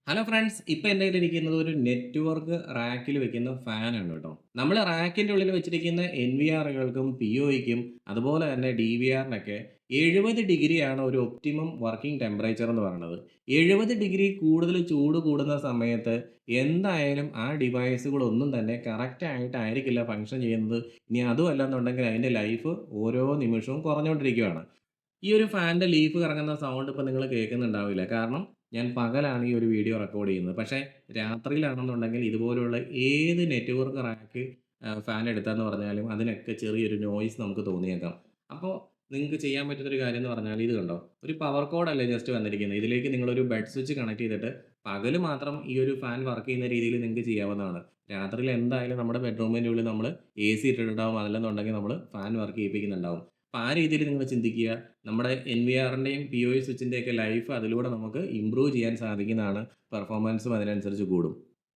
Hello friends, ഇപ്പൊ എൻ്റെ കയ്യിലിരിക്കുന്നത് ഒരു നെറ്റ്വർക്ക് റാക്കിൽ വെക്കുന്ന ഫാനാണ് കേട്ടോ. നമ്മൾ റാക്കിൻ്റെ ഉള്ളിൽ വെച്ചിരിക്കുന്ന NVR-കൾക്കും POയ്ക്കും അതുപോലെ തന്നെ DVR-നൊക്കെ 70 ഡിഗ്രിയാണ് ഒരു ഒപ്റ്റിമം വർക്കിംഗ് ടെമ്പറേച്ചർ എന്ന് പറയുന്നത്. 70 ഡിഗ്രി കൂടുതൽ ചൂട് കൂടുന്ന സമയത്ത് എന്തായാലും ആ ഡിവൈസുകളൊന്നും തന്നെ കറക്റ്റ് ആയിട്ടായിരിക്കില്ല ഫങ്ഷൻ ചെയ്യുന്നത്. ഇനി അതുമല്ല എന്നുണ്ടെങ്കിൽ അതിൻ്റെ ലൈഫ് ഓരോ നിമിഷവും കുറഞ്ഞുകൊണ്ടിരിക്കുകയാണ്. ഈ ഒരു ഫാനിന്റെ ലീഫ് കറങ്ങുന്ന സൗണ്ട് ഇപ്പൊ നിങ്ങൾ കേൾക്കുന്നുണ്ടാവില്ല. കാരണം ഞാൻ പകലാണ് ഈ ഒരു വീഡിയോ റെക്കോർഡ് ചെയ്യുന്നത്. പക്ഷേ രാത്രിയിലാണെന്നുണ്ടെങ്കിൽ ഇതുപോലുള്ള ഏത് നെറ്റ്‌വർക്ക് റാക്ക് ഫാൻ എടുത്താന്ന് പറഞ്ഞാലും അതിനൊക്കെ ചെറിയൊരു നോയ്സ് നമുക്ക് തോന്നിയേക്കാം. അപ്പോൾ നിങ്ങൾക്ക് ചെയ്യാൻ പറ്റുന്നൊരു കാര്യം എന്ന് പറഞ്ഞാൽ ഇത് കണ്ടോ, ഒരു പവർ കോഡല്ലേ ജസ്റ്റ് വന്നിരിക്കുന്നത്. ഇതിലേക്ക് നിങ്ങളൊരു ബെഡ് സ്വിച്ച് കണക്ട് ചെയ്തിട്ട് പകല് മാത്രം ഈ ഒരു ഫാൻ വർക്ക് ചെയ്യുന്ന രീതിയിൽ നിങ്ങൾക്ക് ചെയ്യാവുന്നതാണ്. രാത്രിയിൽ എന്തായാലും നമ്മുടെ ബെഡ്റൂമിൻ്റെ ഉള്ളിൽ നമ്മൾ AC ഇട്ടിട്ടുണ്ടാവും. അതല്ലെന്നുണ്ടെങ്കിൽ നമ്മൾ ഫാൻ വർക്ക് ചെയ്യിപ്പിക്കുന്നുണ്ടാവും. അപ്പോൾ ആ രീതിയിൽ നിങ്ങൾ ചിന്തിക്കുക. നമ്മുടെ NVRൻ്റെയും POI സ്വിച്ചിൻ്റെയൊക്കെ ലൈഫ് അതിലൂടെ നമുക്ക് ഇംപ്രൂവ് ചെയ്യാൻ സാധിക്കുന്നതാണ്. പെർഫോമൻസും അതിനനുസരിച്ച് കൂടും.